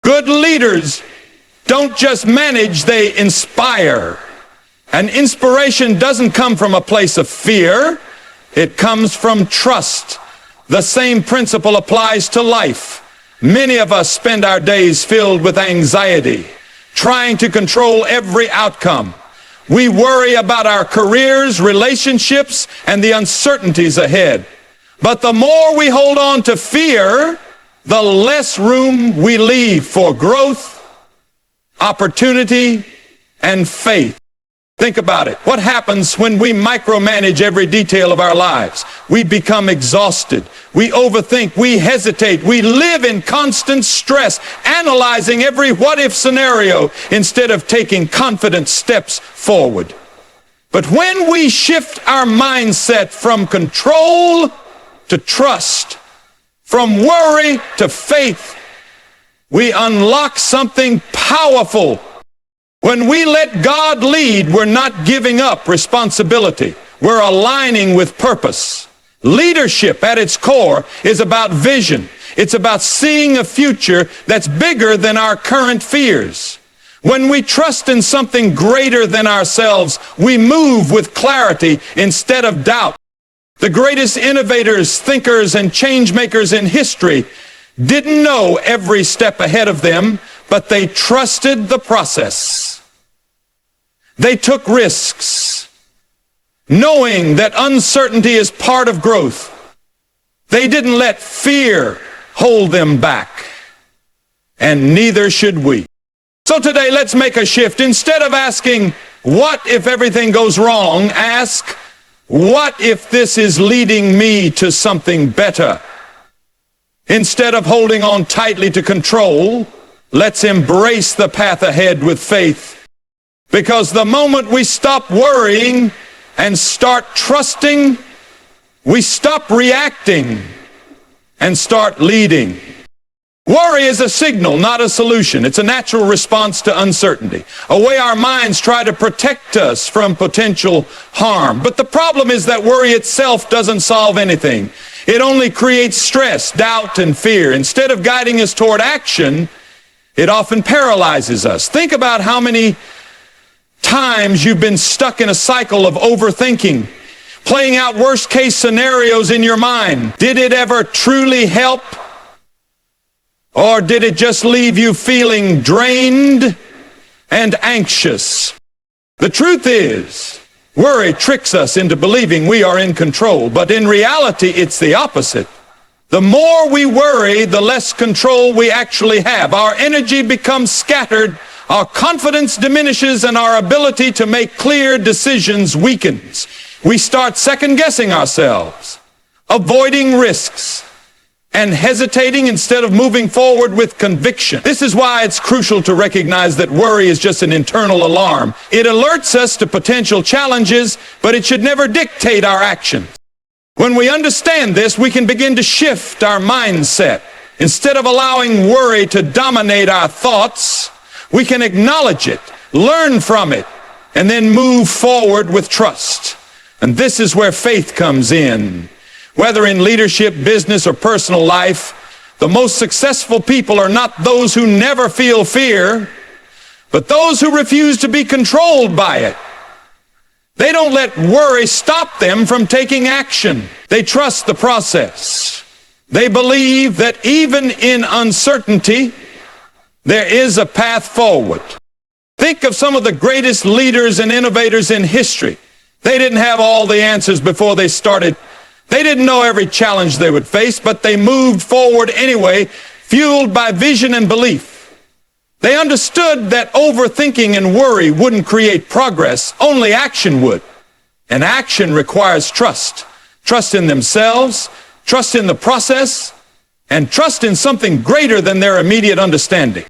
Good leaders don't just manage, they inspire. And inspiration doesn't come from a place of fear. It comes from trust. The same principle applies to life. Many of us spend our days filled with anxiety, trying to control every outcome. We worry about our careers, relationships, and the uncertainties ahead. But the more we hold on to fear, the less room we leave for growth, opportunity, and faith. Think about it. What happens when we micromanage every detail of our lives? We become exhausted. We overthink. We hesitate. We live in constant stress, analyzing every what-if scenario instead of taking confident steps forward. But when we shift our mindset from control to trust, from worry to faith, we unlock something powerful. When we let God lead, we're not giving up responsibility. We're aligning with purpose. Leadership at its core is about vision. It's about seeing a future that's bigger than our current fears. When we trust in something greater than ourselves, we move with clarity instead of doubt. The greatest innovators, thinkers, and change makers in history didn't know every step ahead of them, but they trusted the process. They took risks, knowing that uncertainty is part of growth. They didn't let fear hold them back, and neither should we. So today, let's make a shift. Instead of asking, what if everything goes wrong? Ask, what if this is leading me to something better? Instead of holding on tightly to control, let's embrace the path ahead with faith. Because the moment we stop worrying and start trusting, we stop reacting and start leading. Worry is a signal, not a solution. It's a natural response to uncertainty, a way our minds try to protect us from potential harm. But the problem is that worry itself doesn't solve anything. It only creates stress, doubt, and fear. Instead of guiding us toward action, it often paralyzes us. Think about how many times you've been stuck in a cycle of overthinking, playing out worst-case scenarios in your mind. Did it ever truly help? Or did it just leave you feeling drained and anxious? The truth is, worry tricks us into believing we are in control, but in reality, it's the opposite. The more we worry, the less control we actually have. Our energy becomes scattered, our confidence diminishes, and our ability to make clear decisions weakens. We start second-guessing ourselves, avoiding risks, and hesitating instead of moving forward with conviction. This is why it's crucial to recognize that worry is just an internal alarm. It alerts us to potential challenges, but it should never dictate our actions. When we understand this, we can begin to shift our mindset. Instead of allowing worry to dominate our thoughts, we can acknowledge it, learn from it, and then move forward with trust. And this is where faith comes in. Whether in leadership, business, or personal life, the most successful people are not those who never feel fear, but those who refuse to be controlled by it. They don't let worry stop them from taking action. They trust the process. They believe that even in uncertainty, there is a path forward. Think of some of the greatest leaders and innovators in history. They didn't have all the answers before they started. They didn't know every challenge they would face, but they moved forward anyway, fueled by vision and belief. They understood that overthinking and worry wouldn't create progress, only action would. And action requires trust. Trust in themselves, trust in the process, and trust in something greater than their immediate understanding.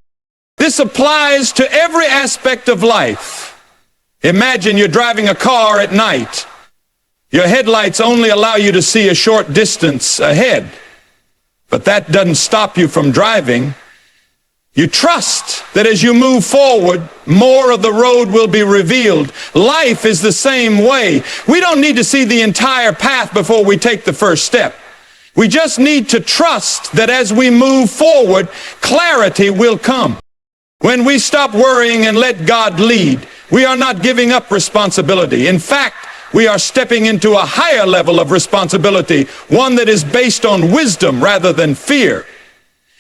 This applies to every aspect of life. Imagine you're driving a car at night. Your headlights only allow you to see a short distance ahead, but that doesn't stop you from driving. You trust that as you move forward, more of the road will be revealed. Life is the same way. We don't need to see the entire path before we take the first step. We just need to trust that as we move forward, clarity will come. When we stop worrying and let God lead, we are not giving up responsibility. In fact, we are stepping into a higher level of responsibility, one that is based on wisdom rather than fear.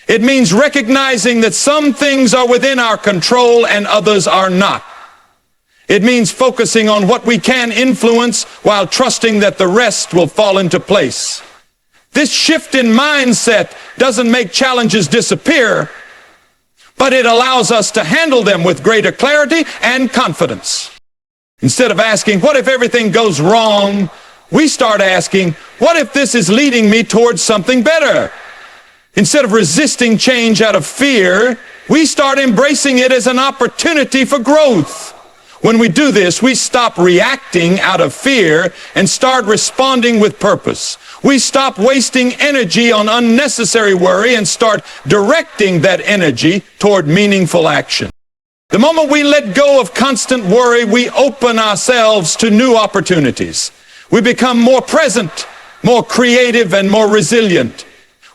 It means recognizing that some things are within our control and others are not. It means focusing on what we can influence while trusting that the rest will fall into place. This shift in mindset doesn't make challenges disappear, but it allows us to handle them with greater clarity and confidence. Instead of asking, what if everything goes wrong? We start asking, what if this is leading me towards something better? Instead of resisting change out of fear, we start embracing it as an opportunity for growth. When we do this, we stop reacting out of fear and start responding with purpose. We stop wasting energy on unnecessary worry and start directing that energy toward meaningful action. The moment we let go of constant worry, we open ourselves to new opportunities. We become more present, more creative, and more resilient.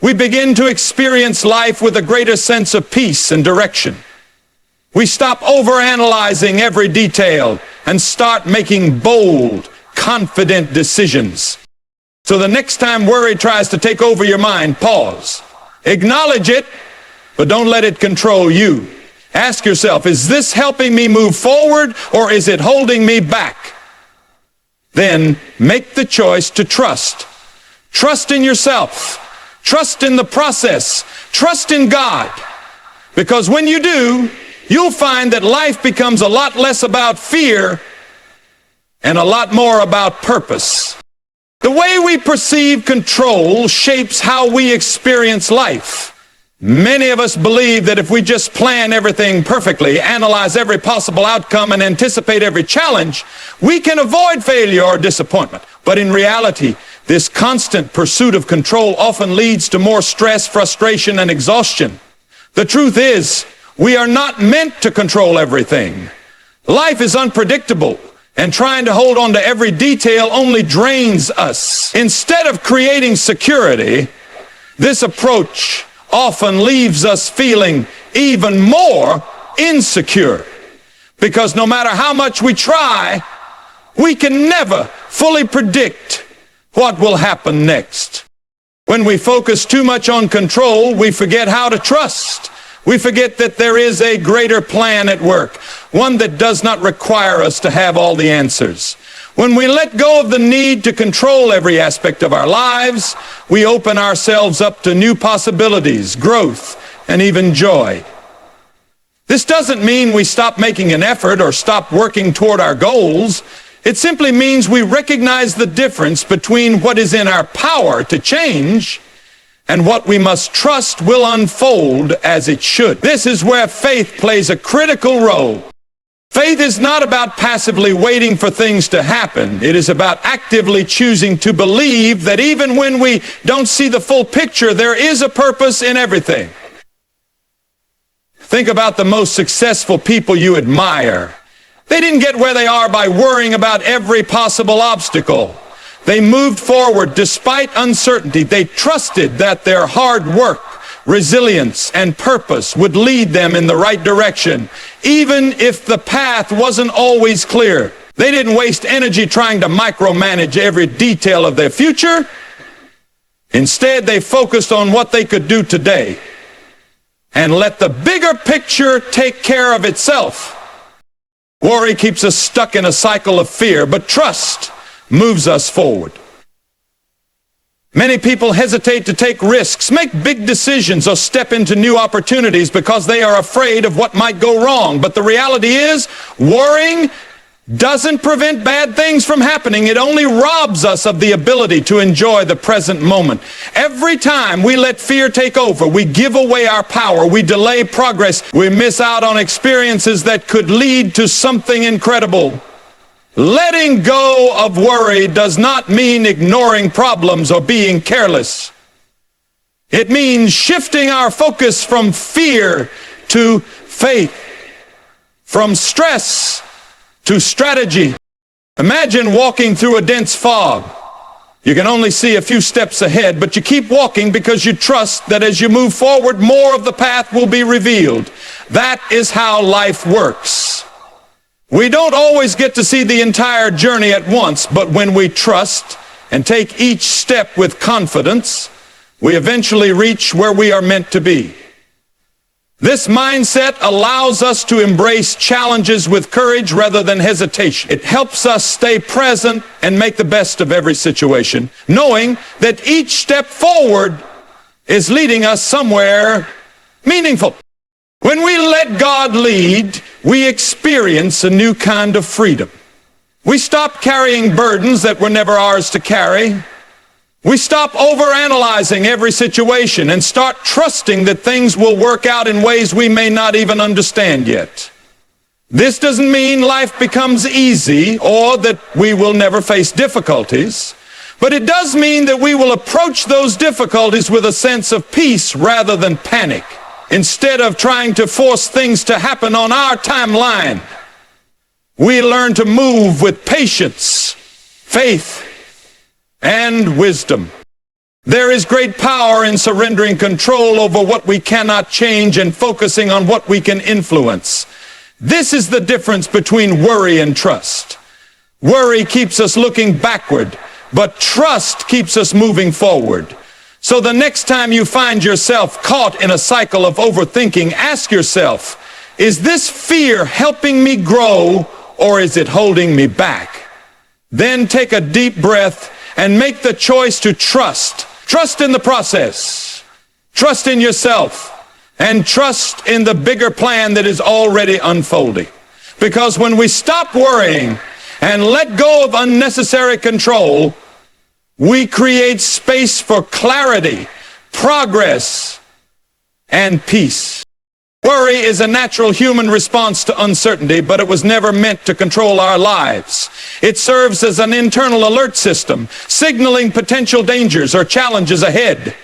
We begin to experience life with a greater sense of peace and direction. We stop overanalyzing every detail and start making bold, confident decisions. So the next time worry tries to take over your mind, pause. Acknowledge it, but don't let it control you. Ask yourself, is this helping me move forward or is it holding me back? Then make the choice to trust. Trust in yourself. Trust in the process. Trust in God. Because when you do, you'll find that life becomes a lot less about fear and a lot more about purpose. The way we perceive control shapes how we experience life. Many of us believe that if we just plan everything perfectly, analyze every possible outcome, and anticipate every challenge, we can avoid failure or disappointment. But in reality, this constant pursuit of control often leads to more stress, frustration, and exhaustion. The truth is, we are not meant to control everything. Life is unpredictable, and trying to hold on to every detail only drains us. Instead of creating security, this approach often leaves us feeling even more insecure. Because no matter how much we try, we can never fully predict what will happen next. When we focus too much on control, we forget how to trust. We forget that there is a greater plan at work, one that does not require us to have all the answers. When we let go of the need to control every aspect of our lives, we open ourselves up to new possibilities, growth, and even joy. This doesn't mean we stop making an effort or stop working toward our goals. It simply means we recognize the difference between what is in our power to change and what we must trust will unfold as it should. This is where faith plays a critical role. Faith is not about passively waiting for things to happen. It is about actively choosing to believe that even when we don't see the full picture, there is a purpose in everything. Think about the most successful people you admire. They didn't get where they are by worrying about every possible obstacle. They moved forward despite uncertainty. They trusted that their hard work, resilience, and purpose would lead them in the right direction, even if the path wasn't always clear. They didn't waste energy trying to micromanage every detail of their future. Instead, they focused on what they could do today and let the bigger picture take care of itself. Worry keeps us stuck in a cycle of fear, but trust moves us forward. Many people hesitate to take risks, make big decisions, or step into new opportunities because they are afraid of what might go wrong. But the reality is, worrying doesn't prevent bad things from happening. It only robs us of the ability to enjoy the present moment. Every time we let fear take over, we give away our power, we delay progress, we miss out on experiences that could lead to something incredible. Letting go of worry does not mean ignoring problems or being careless. It means shifting our focus from fear to faith, from stress to strategy. Imagine walking through a dense fog. You can only see a few steps ahead, but you keep walking because you trust that as you move forward, more of the path will be revealed. That is how life works. We don't always get to see the entire journey at once, but when we trust and take each step with confidence, we eventually reach where we are meant to be. This mindset allows us to embrace challenges with courage rather than hesitation. It helps us stay present and make the best of every situation, knowing that each step forward is leading us somewhere meaningful. When we let God lead, we experience a new kind of freedom. We stop carrying burdens that were never ours to carry. We stop overanalyzing every situation and start trusting that things will work out in ways we may not even understand yet. This doesn't mean life becomes easy or that we will never face difficulties, but it does mean that we will approach those difficulties with a sense of peace rather than panic. Instead of trying to force things to happen on our timeline, we learn to move with patience, faith, and wisdom. There is great power in surrendering control over what we cannot change and focusing on what we can influence. This is the difference between worry and trust. Worry keeps us looking backward, but trust keeps us moving forward. So the next time you find yourself caught in a cycle of overthinking, ask yourself, is this fear helping me grow or is it holding me back? Then take a deep breath and make the choice to trust. Trust in the process. Trust in yourself. And trust in the bigger plan that is already unfolding. Because when we stop worrying and let go of unnecessary control, we create space for clarity, progress, and peace. Worry is a natural human response to uncertainty, but it was never meant to control our lives. It serves as an internal alert system, signaling potential dangers or challenges ahead.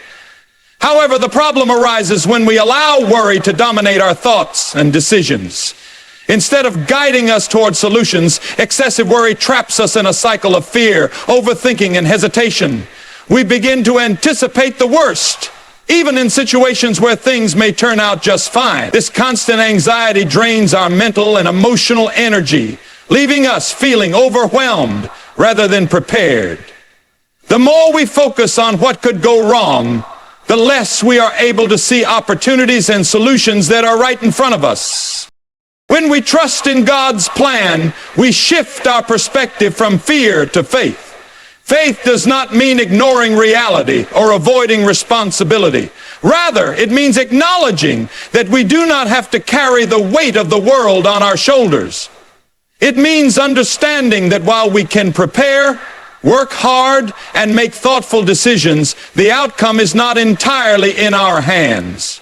However, the problem arises when we allow worry to dominate our thoughts and decisions. Instead of guiding us toward solutions, excessive worry traps us in a cycle of fear, overthinking, and hesitation. We begin to anticipate the worst, even in situations where things may turn out just fine. This constant anxiety drains our mental and emotional energy, leaving us feeling overwhelmed rather than prepared. The more we focus on what could go wrong, the less we are able to see opportunities and solutions that are right in front of us. When we trust in God's plan, we shift our perspective from fear to faith. Faith does not mean ignoring reality or avoiding responsibility. Rather, it means acknowledging that we do not have to carry the weight of the world on our shoulders. It means understanding that while we can prepare, work hard, and make thoughtful decisions, the outcome is not entirely in our hands.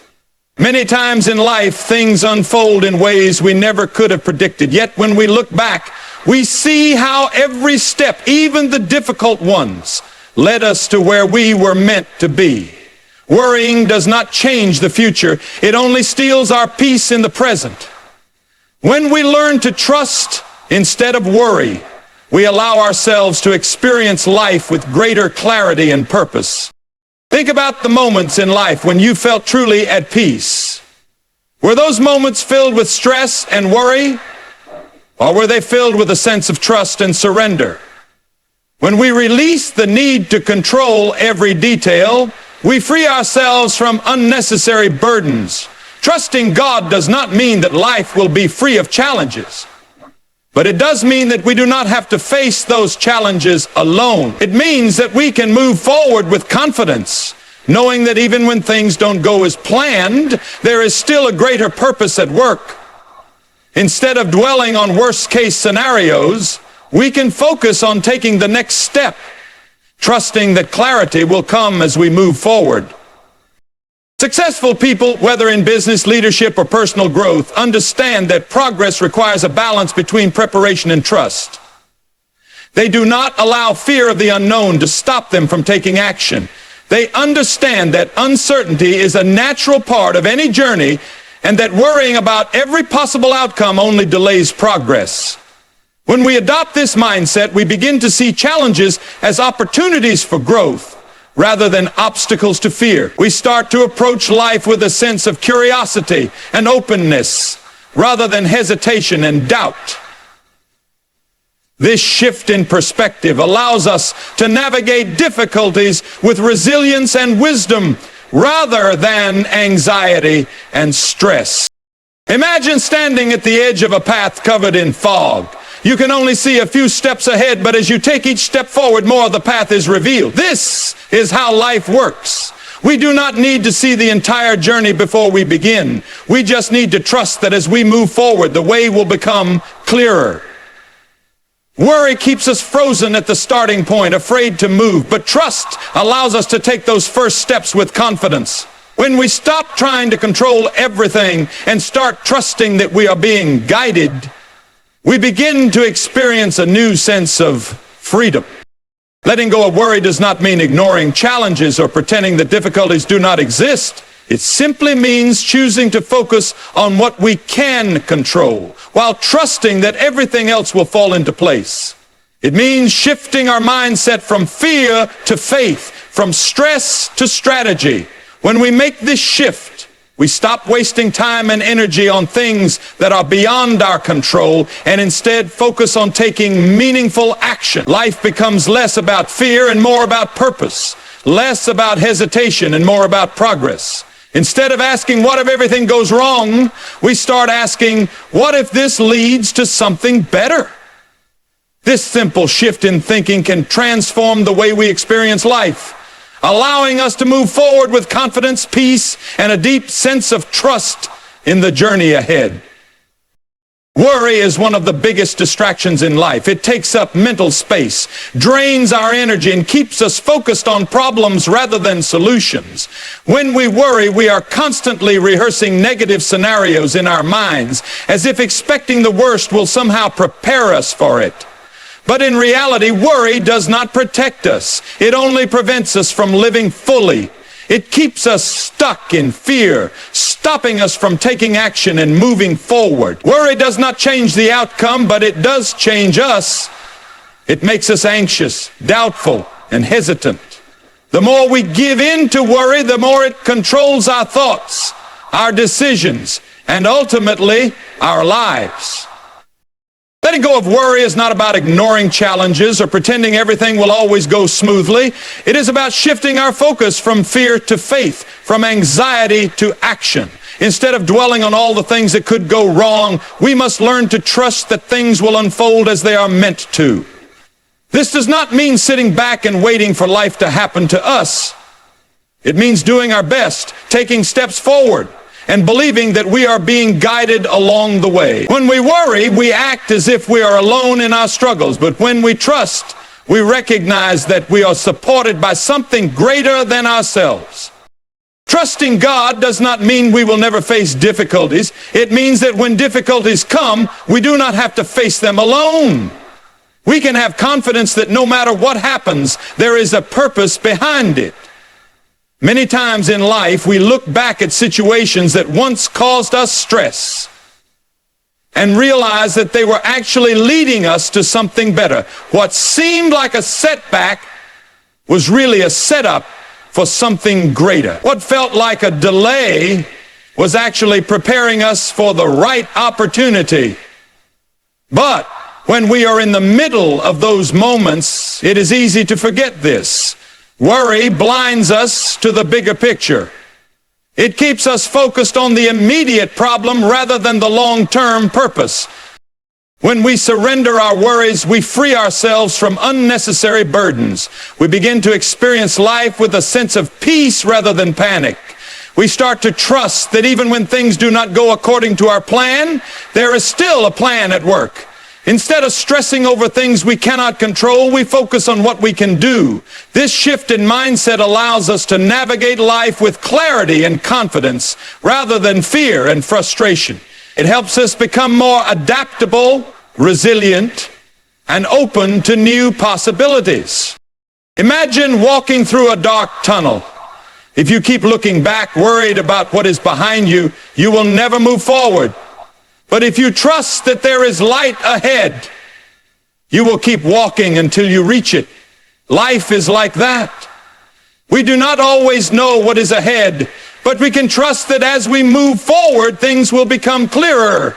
Many times in life, things unfold in ways we never could have predicted. Yet when we look back, we see how every step, even the difficult ones, led us to where we were meant to be. Worrying does not change the future. It only steals our peace in the present. When we learn to trust instead of worry, we allow ourselves to experience life with greater clarity and purpose. Think about the moments in life when you felt truly at peace. Were those moments filled with stress and worry? Or were they filled with a sense of trust and surrender? When we release the need to control every detail, we free ourselves from unnecessary burdens. Trusting God does not mean that life will be free of challenges. But it does mean that we do not have to face those challenges alone. It means that we can move forward with confidence, knowing that even when things don't go as planned, there is still a greater purpose at work. Instead of dwelling on worst-case scenarios, we can focus on taking the next step, trusting that clarity will come as we move forward. Successful people, whether in business, leadership, or personal growth, understand that progress requires a balance between preparation and trust. They do not allow fear of the unknown to stop them from taking action. They understand that uncertainty is a natural part of any journey and that worrying about every possible outcome only delays progress. When we adopt this mindset, we begin to see challenges as opportunities for growth rather than obstacles to fear. We start to approach life with a sense of curiosity and openness rather than hesitation and doubt. This shift in perspective allows us to navigate difficulties with resilience and wisdom rather than anxiety and stress. Imagine standing at the edge of a path covered in fog. You can only see a few steps ahead, but as you take each step forward, more of the path is revealed. This is how life works. We do not need to see the entire journey before we begin. We just need to trust that as we move forward, the way will become clearer. Worry keeps us frozen at the starting point, afraid to move, but trust allows us to take those first steps with confidence. When we stop trying to control everything and start trusting that we are being guided, we begin to experience a new sense of freedom. Letting go of worry does not mean ignoring challenges or pretending that difficulties do not exist. It simply means choosing to focus on what we can control while trusting that everything else will fall into place. It means shifting our mindset from fear to faith, from stress to strategy. When we make this shift, we stop wasting time and energy on things that are beyond our control and instead focus on taking meaningful action. Life becomes less about fear and more about purpose, less about hesitation and more about progress. Instead of asking, what if everything goes wrong, we start asking, what if this leads to something better? This simple shift in thinking can transform the way we experience life, allowing us to move forward with confidence, peace, and a deep sense of trust in the journey ahead. Worry is one of the biggest distractions in life. It takes up mental space, drains our energy, and keeps us focused on problems rather than solutions. When we worry, we are constantly rehearsing negative scenarios in our minds, as if expecting the worst will somehow prepare us for it. But in reality, worry does not protect us. It only prevents us from living fully. It keeps us stuck in fear, stopping us from taking action and moving forward. Worry does not change the outcome, but it does change us. It makes us anxious, doubtful, and hesitant. The more we give in to worry, the more it controls our thoughts, our decisions, and ultimately our lives. Letting go of worry is not about ignoring challenges or pretending everything will always go smoothly. It is about shifting our focus from fear to faith, from anxiety to action. Instead of dwelling on all the things that could go wrong, we must learn to trust that things will unfold as they are meant to. This does not mean sitting back and waiting for life to happen to us. It means doing our best, taking steps forward, and believing that we are being guided along the way. When we worry, we act as if we are alone in our struggles, but when we trust, we recognize that we are supported by something greater than ourselves. Trusting God does not mean we will never face difficulties. It means that when difficulties come, we do not have to face them alone. We can have confidence that no matter what happens, there is a purpose behind it. Many times in life, we look back at situations that once caused us stress and realize that they were actually leading us to something better. What seemed like a setback was really a setup for something greater. What felt like a delay was actually preparing us for the right opportunity. But when we are in the middle of those moments, it is easy to forget this. Worry blinds us to the bigger picture. It keeps us focused on the immediate problem rather than the long-term purpose. When we surrender our worries, we free ourselves from unnecessary burdens. We begin to experience life with a sense of peace rather than panic. We start to trust that even when things do not go according to our plan, there is still a plan at work. Instead of stressing over things we cannot control, we focus on what we can do. This shift in mindset allows us to navigate life with clarity and confidence rather than fear and frustration. It helps us become more adaptable, resilient, and open to new possibilities. Imagine walking through a dark tunnel. If you keep looking back, worried about what is behind you, you will never move forward. But if you trust that there is light ahead, You will keep walking until you reach it. Life is like that. We do not always know what is ahead, but we can trust that as we move forward, things will become clearer.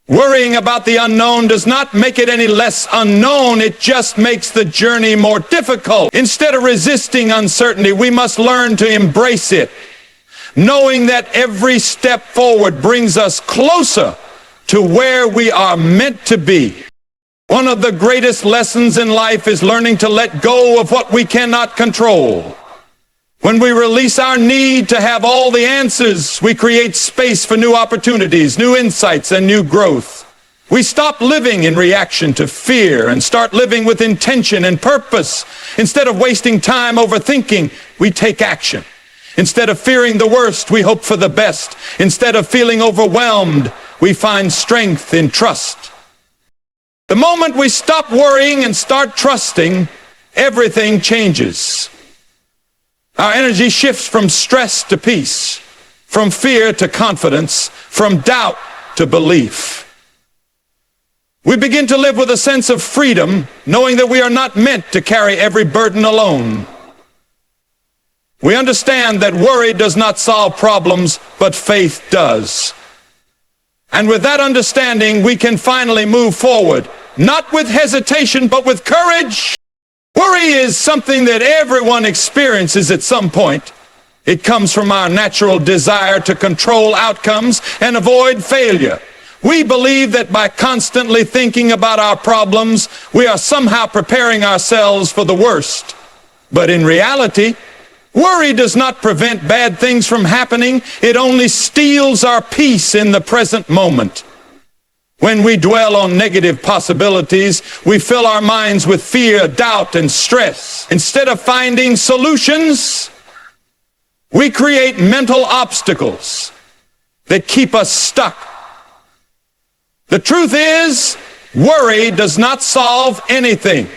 Worrying about the unknown does not make it any less unknown. It just makes the journey more difficult. Instead of resisting uncertainty, we must learn to embrace it, knowing that every step forward brings us closer to where we are meant to be. One of the greatest lessons in life is learning to let go of what we cannot control. When we release our need to have all the answers, we create space for new opportunities, new insights, and new growth. We stop living in reaction to fear and start living with intention and purpose. Instead of wasting time overthinking, we take action. Instead of fearing the worst, we hope for the best. Instead of feeling overwhelmed, we find strength in trust. The moment we stop worrying and start trusting, everything changes. Our energy shifts from stress to peace, from fear to confidence, from doubt to belief. We begin to live with a sense of freedom, knowing that we are not meant to carry every burden alone. We understand that worry does not solve problems, but faith does. And with that understanding, we can finally move forward, not with hesitation, but with courage. Worry is something that everyone experiences at some point. It comes from our natural desire to control outcomes and avoid failure. We believe that by constantly thinking about our problems, we are somehow preparing ourselves for the worst. But in reality, worry does not prevent bad things from happening. It only steals our peace in the present moment. When we dwell on negative possibilities, we fill our minds with fear, doubt, and stress. Instead of finding solutions, we create mental obstacles that keep us stuck. The truth is, worry does not solve anything.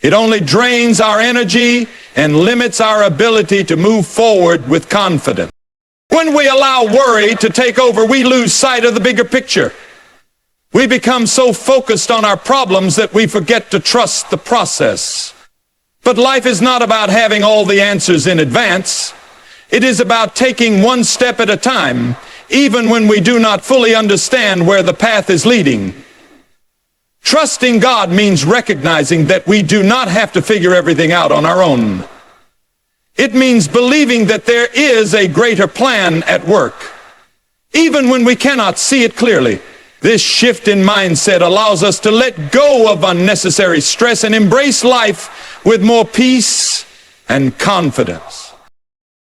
It only drains our energy and limits our ability to move forward with confidence. When we allow worry to take over, we lose sight of the bigger picture. We become so focused on our problems that we forget to trust the process. But life is not about having all the answers in advance. It is about taking one step at a time, even when we do not fully understand where the path is leading. Trusting God means recognizing that we do not have to figure everything out on our own. It means believing that there is a greater plan at work, even when we cannot see it clearly. This shift in mindset allows us to let go of unnecessary stress and embrace life with more peace and confidence.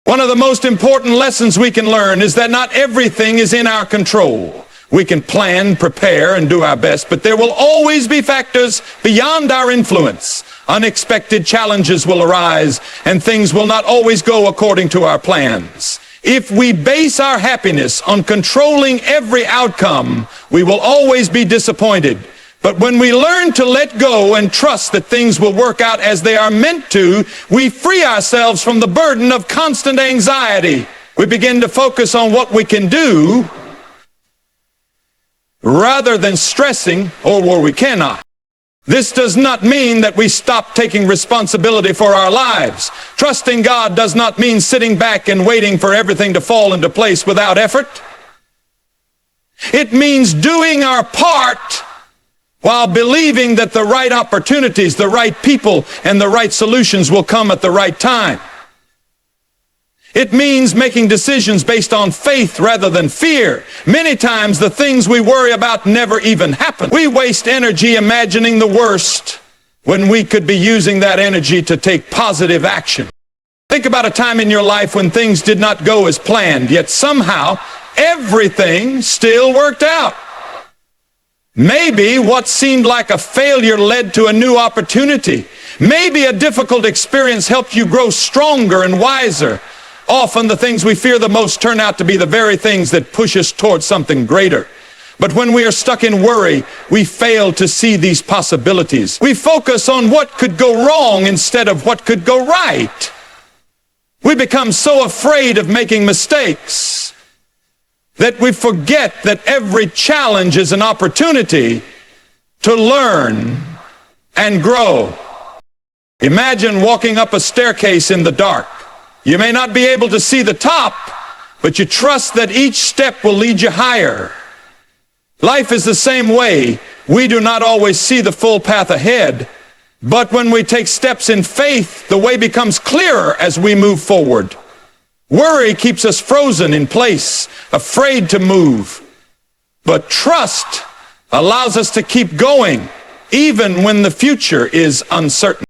One of the most important lessons we can learn is that not everything is in our control. We can plan, prepare, and do our best, but there will always be factors beyond our influence. Unexpected challenges will arise, and things will not always go according to our plans. If we base our happiness on controlling every outcome, we will always be disappointed. But when we learn to let go and trust that things will work out as they are meant to, we free ourselves from the burden of constant anxiety. We begin to focus on what we can do rather than stressing over what we cannot. This does not mean that we stop taking responsibility for our lives. Trusting God does not mean sitting back and waiting for everything to fall into place without effort. It means doing our part while believing that the right opportunities, the right people, and the right solutions will come at the right time. It means making decisions based on faith rather than fear. Many times the things we worry about never even happen. We waste energy imagining the worst when we could be using that energy to take positive action. Think about a time in your life when things did not go as planned, yet somehow everything still worked out. Maybe what seemed like a failure led to a new opportunity. Maybe a difficult experience helped you grow stronger and wiser. Often the things we fear the most turn out to be the very things that push us towards something greater. But when we are stuck in worry, we fail to see these possibilities. We focus on what could go wrong instead of what could go right. We become so afraid of making mistakes that we forget that every challenge is an opportunity to learn and grow. Imagine walking up a staircase in the dark. You may not be able to see the top, but you trust that each step will lead you higher. Life is the same way. We do not always see the full path ahead, but when we take steps in faith, the way becomes clearer as we move forward. Worry keeps us frozen in place, afraid to move. But trust allows us to keep going, even when the future is uncertain.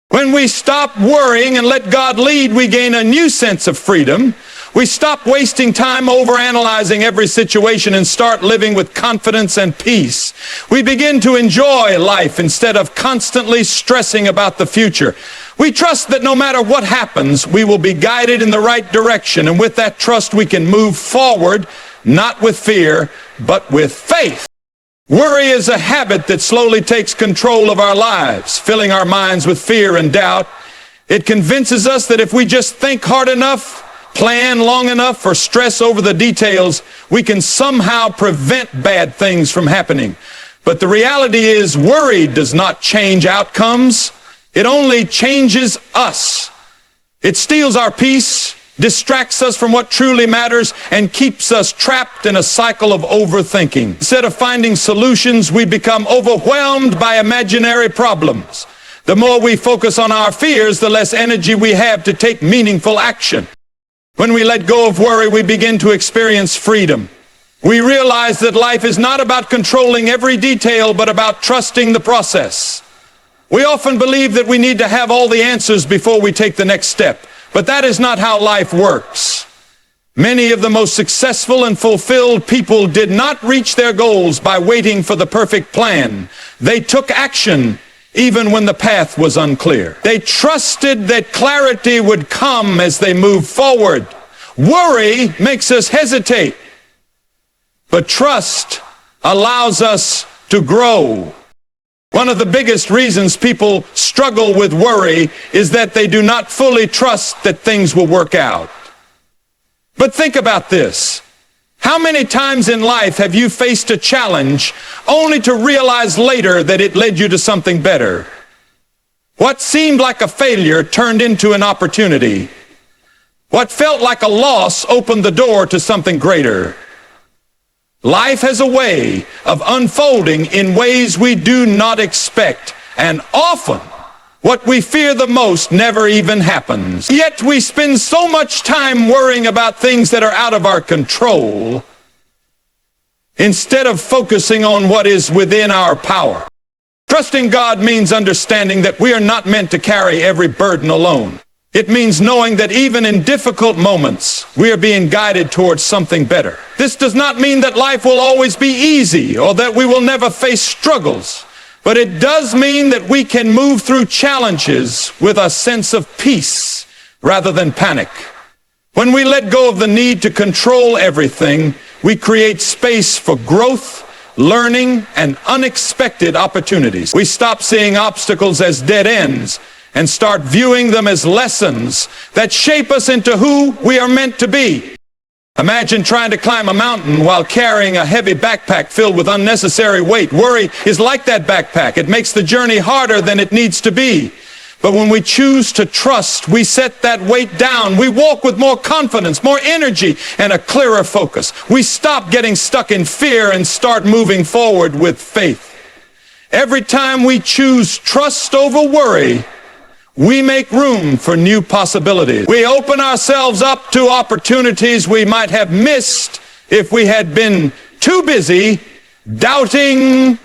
When we stop worrying and let God lead, we gain a new sense of freedom. We stop wasting time overanalyzing every situation and start living with confidence and peace. We begin to enjoy life instead of constantly stressing about the future. We trust that no matter what happens, we will be guided in the right direction. And with that trust, we can move forward, not with fear, but with faith. Worry is a habit that slowly takes control of our lives, filling our minds with fear and doubt. It convinces us that if we just think hard enough, plan long enough, or stress over the details, we can somehow prevent bad things from happening. But the reality is, worry does not change outcomes. It only changes us. It steals our peace, distracts us from what truly matters, and keeps us trapped in a cycle of overthinking. Instead of finding solutions, we become overwhelmed by imaginary problems. The more we focus on our fears, the less energy we have to take meaningful action. When we let go of worry, we begin to experience freedom. We realize that life is not about controlling every detail, but about trusting the process. We often believe that we need to have all the answers before we take the next step. But that is not how life works. Many of the most successful and fulfilled people did not reach their goals by waiting for the perfect plan. They took action even when the path was unclear. They trusted that clarity would come as they moved forward. Worry makes us hesitate, but trust allows us to grow. One of the biggest reasons people struggle with worry is that they do not fully trust that things will work out. But think about this. How many times in life have you faced a challenge only to realize later that it led you to something better? What seemed like a failure turned into an opportunity. What felt like a loss opened the door to something greater. Life has a way of unfolding in ways we do not expect, and often what we fear the most never even happens. Yet we spend so much time worrying about things that are out of our control instead of focusing on what is within our power. Trusting God means understanding that we are not meant to carry every burden alone. It means knowing that even in difficult moments, we are being guided towards something better. This does not mean that life will always be easy or that we will never face struggles, but it does mean that we can move through challenges with a sense of peace rather than panic. When we let go of the need to control everything, we create space for growth, learning, and unexpected opportunities. We stop seeing obstacles as dead ends and start viewing them as lessons that shape us into who we are meant to be. Imagine trying to climb a mountain while carrying a heavy backpack filled with unnecessary weight. Worry is like that backpack. It makes the journey harder than it needs to be. But when we choose to trust, we set that weight down. We walk with more confidence, more energy, and a clearer focus. We stop getting stuck in fear and start moving forward with faith. Every time we choose trust over worry, we make room for new possibilities. We open ourselves up to opportunities we might have missed if we had been too busy doubting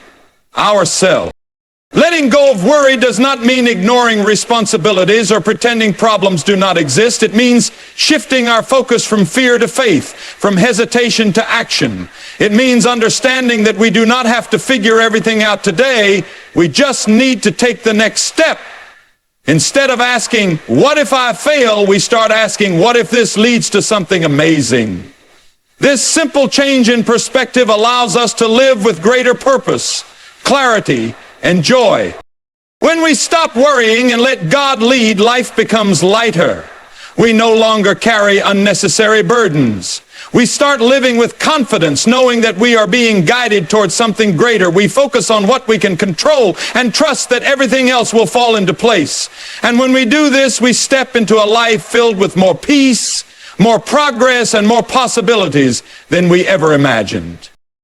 ourselves. Letting go of worry does not mean ignoring responsibilities or pretending problems do not exist. It means shifting our focus from fear to faith, from hesitation to action. It means understanding that we do not have to figure everything out today. We just need to take the next step. Instead of asking, what if I fail, we start asking, what if this leads to something amazing? This simple change in perspective allows us to live with greater purpose, clarity, and joy. When we stop worrying and let God lead, life becomes lighter. We no longer carry unnecessary burdens. We start living with confidence, knowing that we are being guided towards something greater. We focus on what we can control and trust that everything else will fall into place. And when we do this, we step into a life filled with more peace, more progress, and more possibilities than we ever imagined.